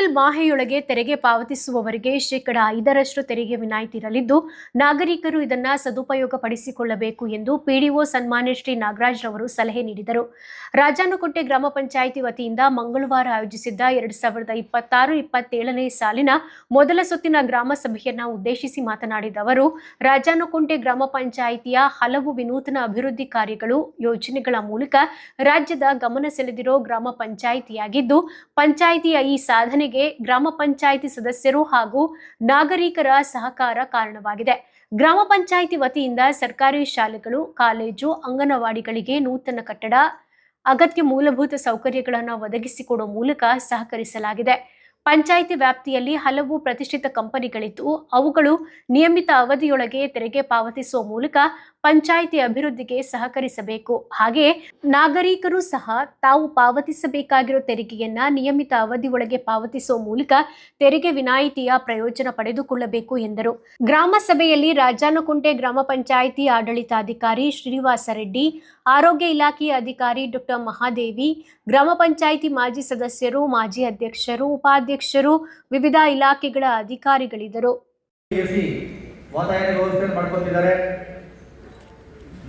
April ಮಾಹೆಯೊಳಗೆ ತೆರಿಗೆ ಪಾವತಿಸುವವರಿಗೆ ಶೇಕಡಾ 5% ತೆರಿಗೆ ವಿನಾಯಿತಿ ಇರಲಿದ್ದು, ನಾಗರಿಕರು ಇದನ್ನು ಸದುಪಯೋಗ ಪಡಿಸಿಕೊಳ್ಳಬೇಕು ಎಂದು ಪಿಡಿಒ ಸನ್ಮಾನ್ಯ ಶ್ರೀ ನಾಗರಾಜ್ ರವರು ಸಲಹೆ ನೀಡಿದರು. ರಾಜಾನುಕುಂಟೆ ಗ್ರಾಮ ಪಂಚಾಯಿತಿ ವತಿಯಿಂದ ಮಂಗಳವಾರ ಆಯೋಜಿಸಿದ್ದ 2026-27ನೇ ಸಾಲಿನ ಮೊದಲ ಸುತ್ತಿನ ಗ್ರಾಮ ಸಭೆಯನ್ನು ಉದ್ದೇಶಿಸಿ ಮಾತನಾಡಿದ ಅವರು, ರಾಜಾನುಕುಂಟೆ ಗ್ರಾಮ ಪಂಚಾಯಿತಿಯ ಹಲವು ವಿನೂತನ ಅಭಿವೃದ್ಧಿ ಕಾರ್ಯಗಳು, ಯೋಜನೆಗಳ ಮೂಲಕ ರಾಜ್ಯದ ಗಮನ ಸೆಳೆದಿರೋ ಗ್ರಾಮ ಪಂಚಾಯಿತಿಯಾಗಿದ್ದು, ಪಂಚಾಯಿತಿಯ ಈ ಸಾಧನೆಗೆ ಗ್ರಾಮ ಪಂಚಾಯಿತಿ ಸದಸ್ಯರು ಹಾಗೂ ನಾಗರಿಕರ ಸಹಕಾರ ಕಾರಣವಾಗಿದೆ. ಗ್ರಾಮ ಪಂಚಾಯಿತಿ ವತಿಯಿಂದ ಸರ್ಕಾರಿ ಶಾಲೆಗಳು, ಕಾಲೇಜು, ಅಂಗನವಾಡಿಗಳಿಗೆ ನೂತನ ಕಟ್ಟಡ, ಅಗತ್ಯ ಮೂಲಭೂತ ಸೌಕರ್ಯಗಳನ್ನು ಒದಗಿಸಿಕೊಡುವ ಮೂಲಕ ಸಹಕರಿಸಲಾಗಿದೆ. ಪಂಚಾಯಿತಿ ವ್ಯಾಪ್ತಿಯಲ್ಲಿ ಹಲವು ಪ್ರತಿಷ್ಠಿತ ಕಂಪನಿಗಳಿದ್ದು, ಅವುಗಳು ನಿಯಮಿತ ಅವಧಿಯೊಳಗೆ ತೆರಿಗೆ ಪಾವತಿಸುವ ಮೂಲಕ ಪಂಚಾಯಿತಿ ಅಭಿವೃದ್ಧಿಗೆ ಸಹಕರಿಸಬೇಕು. ಹಾಗೆಯೇ ನಾಗರಿಕರು ಸಹ ತಾವು ಪಾವತಿಸಬೇಕಾಗಿರೋ ತೆರಿಗೆಯನ್ನ ನಿಯಮಿತ ಅವಧಿಯೊಳಗೆ ಪಾವತಿಸುವ ಮೂಲಕ ತೆರಿಗೆ ವಿನಾಯಿತಿಯ ಪ್ರಯೋಜನ ಪಡೆದುಕೊಳ್ಳಬೇಕು ಎಂದರು. ಗ್ರಾಮ ಸಭೆಯಲ್ಲಿ ರಾಜಾನುಕುಂಟೆ ಗ್ರಾಮ ಪಂಚಾಯಿತಿ ಆಡಳಿತಾಧಿಕಾರಿ ಶ್ರೀನಿವಾಸ ರೆಡ್ಡಿ, ಆರೋಗ್ಯ ಇಲಾಖೆಯ ಅಧಿಕಾರಿ ಡಾಕ್ಟರ್ ಮಹಾದೇವಿ, ಗ್ರಾಮ ಪಂಚಾಯಿತಿ ಮಾಜಿ ಸದಸ್ಯರು, ಮಾಜಿ ಅಧ್ಯಕ್ಷರು, ಉಪಾಧ್ಯಕ್ಷರು, ವಿವಿಧ ಇಲಾಖೆಗಳ ಅಧಿಕಾರಿಗಳಿದ್ದರು.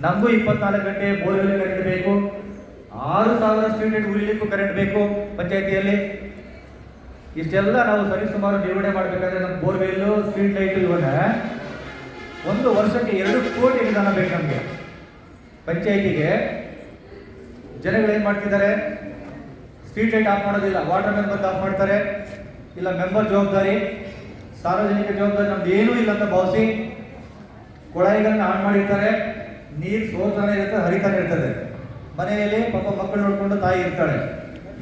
ನಮಗೂ 24 ಗಂಟೆ ಬೋರ್ವೆಲ್ ಕರೆಂಟ್ ಬೇಕು, 6000 ಸ್ಟ್ರೀಟ್ ಲೈಟ್ ಉರಿಲಿಕ್ಕೂ ಕರೆಂಟ್ ಬೇಕು ಪಂಚಾಯಿತಿಯಲ್ಲಿ. ಇಷ್ಟೆಲ್ಲ ನಾವು ಸರಿಸುಮಾರು ನಿರ್ವಹಣೆ ಮಾಡಬೇಕಾದ್ರೆ ನಮ್ಮ ಬೋರ್ವೆಲ್ಲು, ಸ್ಟ್ರೀಟ್ ಲೈಟು ಇವನ್ನ ಒಂದು ವರ್ಷಕ್ಕೆ 2 ಕೋಟಿ ಅನುದಾನ ಬೇಕು ನಮಗೆ ಪಂಚಾಯಿತಿಗೆ. ಜನಗಳು ಏನು ಮಾಡ್ತಿದ್ದಾರೆ, ಸ್ಟ್ರೀಟ್ ಲೈಟ್ ಆಫ್ ಮಾಡೋದಿಲ್ಲ, ವಾಟರ್ ಮೆಂಬರ್ ಆಫ್ ಮಾಡ್ತಾರೆ, ಇಲ್ಲ ಮೆಂಬರ್ ಜವಾಬ್ದಾರಿ, ಸಾರ್ವಜನಿಕ ಜವಾಬ್ದಾರಿ ನಮ್ದು ಏನೂ ಇಲ್ಲ ಅಂತ ಭಾವಿಸಿ ಕೊಳಾಯಿಗಳನ್ನ ಆನ್ ಮಾಡಿರ್ತಾರೆ. ನೀರು ಸೋರ್ತಾನೆ ಇರುತ್ತೆ, ಹರಿತಾನೆ ಇರ್ತದೆ. ಮನೆಯಲ್ಲಿ ಪಾಪ ಮಕ್ಕಳು ನೋಡ್ಕೊಂಡು ತಾಯಿ ಇರ್ತಾಳೆ.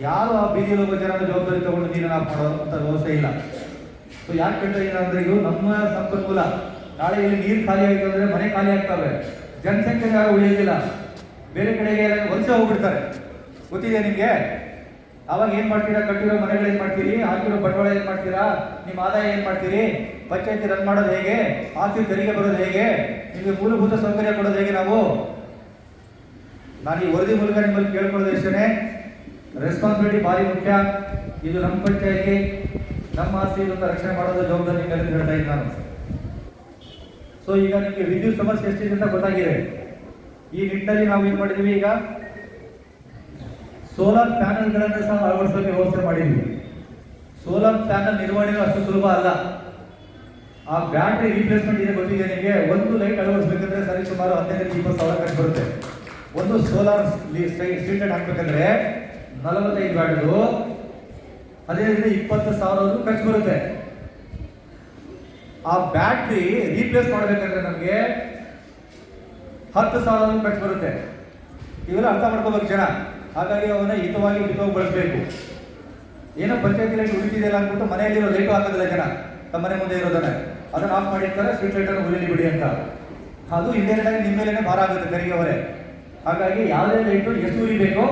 ಯಾರು ಆ ಬೀದಿಯಲ್ಲಿ ಹೋಗೋ ಜನ ಜವಾಬ್ದಾರಿ ತಗೊಂಡು ನೀರನ್ನು ಆಫ್ ಮಾಡೋ ಅಂತ ವ್ಯವಸ್ಥೆ ಇಲ್ಲ. ಸೊ ಯಾಕೆ ಕೇಳ್ತಾ ಏನಂದ್ರೆ, ಇದು ನಮ್ಮ ಸಂಪನ್ಮೂಲ. ನಾಳೆ ಇಲ್ಲಿ ನೀರು ಖಾಲಿ ಆಯಿತು ಅಂದರೆ ಮನೆ ಖಾಲಿ ಆಗ್ತವೆ, ಜನಸಂಖ್ಯೆ ಯಾರು ಉಳಿಯೋದಿಲ್ಲ, ಬೇರೆ ಕಡೆಗೆ ವಲಸೆ ಹೋಗ್ಬಿಡ್ತಾರೆ. ಗೊತ್ತಿದೆ ನಿಮಗೆ? ಆವಾಗ ಏನು ಮಾಡ್ತೀರಾ? ಕಟ್ಟಿರೋ ಮನೆಗಳು ಏನು ಮಾಡ್ತೀರಿ, ಹಾಕಿರೋ ಬಂಡವಾಳ ಏನು ಮಾಡ್ತೀರಾ, ನಿಮ್ಮ ಆದಾಯ ಏನು ಮಾಡ್ತೀರಿ, ಪಂಚಾಯತಿ ರನ್ ಮಾಡೋದು ಹೇಗೆ, ಆಸ್ತಿ ತೆರಿಗೆ ಬರೋದು ಹೇಗೆ, ನಿಮಗೆ ಮೂಲಭೂತ ಸೌಕರ್ಯ ಕೊಡೋದು ಹೇಗೆ? ನಾನು ಈ ವರದಿ ಮೂಲಕ ನಿಮ್ಮಲ್ಲಿ ಕೇಳ್ಕೊಳ್ಳೋದು ಇಷ್ಟೇ, ರೆಸ್ಪಾನ್ಸಿಬಿಲಿಟಿ ಭಾರಿ ಮುಖ್ಯ. ಇದು ನಮ್ಮ ಪಂಚಾಯತಿ, ನಮ್ಮ ಆಸ್ತಿ ಅಂತ ರಕ್ಷಣೆ ಮಾಡೋದು ಜವಾಬ್ದಾರಿ ನಿಮ್ಮೆಲ್ಲ ಹೇಳ್ತಾ ಇದ್ದೀನಿ ನಾನು. ಸೊ ಈಗ ನಿಮಗೆ ವಿದ್ಯುತ್ ಸಮಸ್ಯೆ ಎಷ್ಟಿದೆ ಅಂತ ಗೊತ್ತಾಗಿದೆ. ಈ ನಿಟ್ಟಿನಲ್ಲಿ ನಾವು ಏನು ಮಾಡಿದ್ದೀವಿ, ಈಗ ಸೋಲಾರ್ ಪ್ಯಾನಲ್ಗಳನ್ನು ಸಹ ಅಳವಡಿಸೋಕೆ ವ್ಯವಸ್ಥೆ ಮಾಡಿದ್ವಿ. ಸೋಲಾರ್ ಪ್ಯಾನಲ್ ನಿರ್ವಹಣೆ ಅಷ್ಟು ಸುಲಭ ಅಲ್ಲ. ಆ ಬ್ಯಾಟ್ರಿ ರಿಪ್ಲೇಸ್ಮೆಂಟ್ ಇದೆ, ಗೊತ್ತಿದೆ ನಿಮಗೆ. ಒಂದು ಲೈಟ್ ಅಳವಡಿಸಬೇಕಂದ್ರೆ ಸರಿ ಸುಮಾರು 15-20 ಸಾವಿರ ಖರ್ಚು ಬರುತ್ತೆ. ಒಂದು ಸೋಲಾರ್ ಸ್ಟ್ರೀಟ್ ಲೈಟ್ ಹಾಕ್ಬೇಕಂದ್ರೆ 45 ವ್ಯಾಟ್ದು 15-20 ಸಾವಿರ ಖರ್ಚು ಬರುತ್ತೆ. ಆ ಬ್ಯಾಟ್ರಿ ರೀಪ್ಲೇಸ್ ಮಾಡಬೇಕಂದ್ರೆ ನಮಗೆ 10,000 ಖರ್ಚು ಬರುತ್ತೆ. ಇವೆಲ್ಲ ಅರ್ಥ ಮಾಡ್ಕೋಬೇಕು ಜನ. ಹಾಗಾಗಿ ಅವನ್ನ ಹಿತವಾಗಿ ಬಳಸಬೇಕು. ಏನೋ ಪಂಚಾಯತಿ ಲೈಟ್ ಉಳಿತಿದೆಯಲ್ಲ ಅಂದ್ಬಿಟ್ಟು ಮನೆಯಲ್ಲಿರೋ ಲೈಟು ಹಾಕೋದಿಲ್ಲ ಜನ, ನಮ್ಮ ಮನೆ ಮುಂದೆ ಇರೋದನ್ನ ಅದನ್ನು ಆಫ್ ಮಾಡಿರ್ತಾರೆ, ಸ್ಟ್ರೀಟ್ ಲೈಟನ್ನು ಉಳಿಲಿ ಬಿಡಿ ಅಂತ. ಅದು ಇಂಡೈರೆಕ್ಟ್ ಆಗಿ ನಿಮ್ಮ ಮೇಲೇನೆ ಭಾರ ಆಗುತ್ತೆ ತೆರಿಗೆ ಹೊರೆ. ಹಾಗಾಗಿ ಯಾವುದೇ ಲೈಟು ಎಷ್ಟು ಉಳಿಬೇಕೋ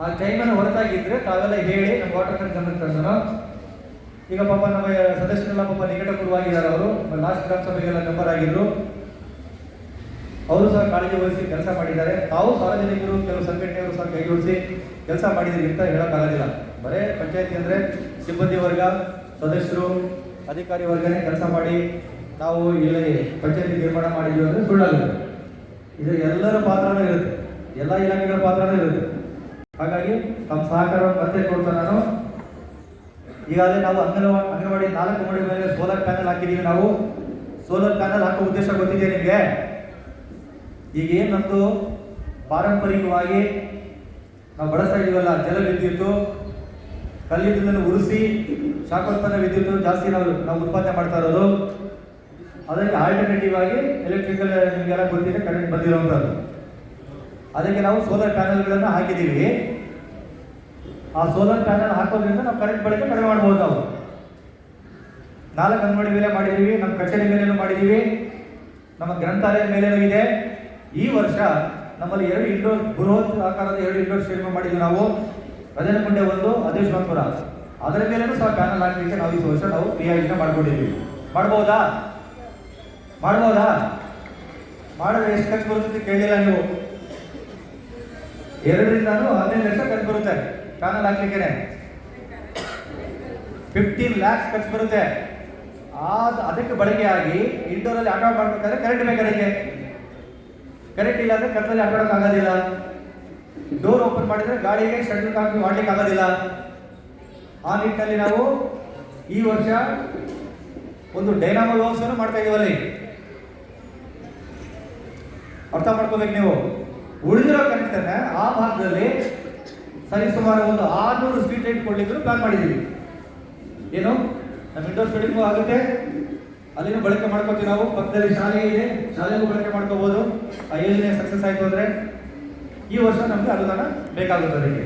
ಆ ಟೈಮನ್ನು ಹೊರತಾಗಿದ್ದರೆ ತಾವೆಲ್ಲ ಹೇಳಿ ನಮ್ಮ ವಾಟರ್ ಮ್ಯಾನ್ ಗಮನಕ್ಕೆ ತಂದನು. ಈಗ ಪಾಪ ನಮ್ಮ ಸದಸ್ಯರೆಲ್ಲ ಪಾಪ ನಿಕಟಪೂರ್ವವಾಗಿದ್ದಾರೆ. ಅವರು ಲಾಸ್ಟ್ ಗ್ರಾಮ ಸಭೆಗೆಲ್ಲ ಮೆಂಬರ್ ಆಗಿದ್ರು. ಅವರು ಸಹ ಕಾಳಜಿ ವಹಿಸಿ ಕೆಲಸ ಮಾಡಿದ್ದಾರೆ. ತಾವು ಸಾರ್ವಜನಿಕರು, ಕೆಲವು ಸಂಘಟನೆಯವರು ಸಹ ಕೈ ಜೋಡಿಸಿ ಕೆಲಸ ಮಾಡಿದ್ರಿ ಅಂತ ಹೇಳೋಕ್ಕಾಗೋದಿಲ್ಲ. ಬರೇ ಪಂಚಾಯತಿ ಅಂದರೆ ಸಿಬ್ಬಂದಿ ವರ್ಗ, ಸದಸ್ಯರು, ಅಧಿಕಾರಿ ವರ್ಗನೇ ಕೆಲಸ ಮಾಡಿ ನಾವು ಇಲ್ಲಿ ಪಂಚಾಯತಿ ನಿರ್ಮಾಣ ಮಾಡಿದ್ವಿ ಅಂದರೆ ಸುಳ್ಳಾಗುತ್ತೆ. ಇದು ಎಲ್ಲರ ಪಾತ್ರನೂ ಇರುತ್ತೆ, ಎಲ್ಲ ಇಲಾಖೆಗಳ ಪಾತ್ರನೂ ಇರುತ್ತೆ. ಹಾಗಾಗಿ ತಮ್ಮ ಸಹಕಾರವನ್ನು ಮತ್ತೆ ಕೊಡ್ತಾ ನಾನು ಈಗಾಗಲೇ ನಾವು ಅಂಗನವಾಡಿ 4 ಮಡಿ ಮೇಲೆ ಸೋಲಾರ್ ಪ್ಯಾನಲ್ ಹಾಕಿದ್ದೀವಿ. ನಾವು ಸೋಲಾರ್ ಪ್ಯಾನಲ್ ಹಾಕೋ ಉದ್ದೇಶ ಗೊತ್ತಿದೆ ನಿಮಗೆ. ಈಗೇನು ನಮ್ಮದು ಪಾರಂಪರಿಕವಾಗಿ ನಾವು ಬಳಸ್ತಾ ಇದೀವಲ್ಲ, ಜಲ ವಿದ್ಯುತ್ತು, ಕಲ್ಲಿದ್ದಲನ್ನು ಉರಿಸಿ ಶಾಖೋತ್ಪನ್ನ ವಿದ್ಯುತ್ ಜಾಸ್ತಿ ನಾವು ಉತ್ಪಾದನೆ ಮಾಡ್ತಾ ಇರೋದು. ಅದಕ್ಕೆ ಆಲ್ಟರ್ನೇಟಿವ್ ಆಗಿ ಎಲೆಕ್ಟ್ರಿಕಲ್ ನಿಮಗೆಲ್ಲ ಗೊತ್ತಿದೆ, ಕರೆಂಟ್ ಬಂದಿರುವಂಥದ್ದು. ಅದಕ್ಕೆ ನಾವು ಸೋಲಾರ್ ಪ್ಯಾನಲ್ಗಳನ್ನು ಹಾಕಿದ್ದೀವಿ. ಆ ಸೋಲಾರ್ ಪ್ಯಾನಲ್ ಹಾಕೋದ್ರಿಂದ ನಾವು ಕರೆಂಟ್ ಬಳಕೆ ಕಡಿಮೆ ಮಾಡ್ಬೋದು. ನಾವು 4 ಅಂಗನವಾಡಿ ಮೇಲೆ ಮಾಡಿದ್ದೀವಿ, ನಮ್ಮ ಕಚೇರಿ ಮೇಲೇನೂ ಮಾಡಿದ್ದೀವಿ, ನಮ್ಮ ಗ್ರಂಥಾಲಯದ ಮೇಲೇನೂ ಇದೆ. ಈ ವರ್ಷ ನಮ್ಮಲ್ಲಿ 2 ಇಂಡೋರ್ ಬೃಹತ್ ಆಕಾರದ 2 ಇಂಡೋರ್ ಸ್ಟೇಡಿಯಂ ಮಾಡಿದ್ವಿ ನಾವು. ರಾಜಾನುಕುಂಟೆ ಒಂದು, ಅದೇಶ್ವರಪುರ. ಅದರ ಮೇಲೇನೂ ಸಹ ಪ್ಯಾನಲ್ ಹಾಕಲಿಕ್ಕೆ ನಾವು ಈ ವರ್ಷ ನಾವು ಕ್ರಿಯಾಯೋಜನೆ ಮಾಡ್ಕೊಂಡಿದ್ದೀವಿ. ಮಾಡ್ಬೋದಾ? ಮಾಡಿದ್ರೆ ಎಷ್ಟು ಖರ್ಚು ಬರುತ್ತೆ ಕೇಳಿಲ್ಲ ನೀವು. 2 ರಿಂದ 15 ಲಕ್ಷ ಖರ್ಚು ಬರುತ್ತೆ ಪ್ಯಾನಲ್ ಹಾಕ್ಲಿಕ್ಕೆ. 15 lakhs ಖರ್ಚು ಬರುತ್ತೆ. ಅದಕ್ಕೆ ಬಳಕೆಯಾಗಿ ಇಂಡೋರಲ್ಲಿ ಆಟ ಮಾಡಬೇಕಾದ್ರೆ ಕರೆಂಟ್ ಬೇಕು. ಅದಕ್ಕೆ ಕರೆಂಟ್ ಇಲ್ಲ ಅಂದರೆ ಕತ್ತಲಲ್ಲಿ ಆಟ ಆಗೋಕ್ಕಾಗೋದಿಲ್ಲ. ಡೋರ್ ಓಪನ್ ಮಾಡಿದರೆ ಗಾಳಿಗೆ ಶಟಲ್ ಕಾಕ್ ಮಾಡ್ಲಿಕ್ಕೆ ಆಗೋದಿಲ್ಲ. ಆ ನಿಟ್ಟಿನಲ್ಲಿ ನಾವು ಈ ವರ್ಷ ಒಂದು ಡೈನಾಮೋ ವ್ಯವಸ್ಥೆಯನ್ನು ಮಾಡ್ತಾ ಇದೀವಲ್ಲಿ. ಅರ್ಥ ಮಾಡ್ಕೋಬೇಕು ನೀವು. ಉಳಿದಿರೋ ಕರೆಂಟನ್ನು ಆ ಭಾಗದಲ್ಲಿ ಸರಿಸುಮಾರು ಒಂದು 600 ಸ್ಟ್ರೀಟ್ ಲೈಟ್ ಕೊಡ್ಲಿಕ್ಕೆ ಪ್ಲಾನ್ ಮಾಡಿದ್ದೀವಿ. ಏನು ನಮ್ಮ ಇಂಡೋರ್ ಸ್ಟೇಡಿಯಂಗೂ ಆಗುತ್ತೆ, ಅಲ್ಲಿನೂ ಬಳಕೆ ಮಾಡ್ಕೋತೀವಿ ನಾವು. ಪಕ್ಕದಲ್ಲಿ ಶಾಲೆ ಇದೆ, ಶಾಲೆಗೂ ಬಳಕೆ ಮಾಡ್ಕೋಬೋದು. ಆ ಯೋಜನೆ ಸಕ್ಸಸ್ ಆಯಿತು ಅಂದರೆ ಈ ವರ್ಷ ನಮಗೆ ಅನುದಾನ ಬೇಕಾಗುತ್ತೆ ಅದಕ್ಕೆ.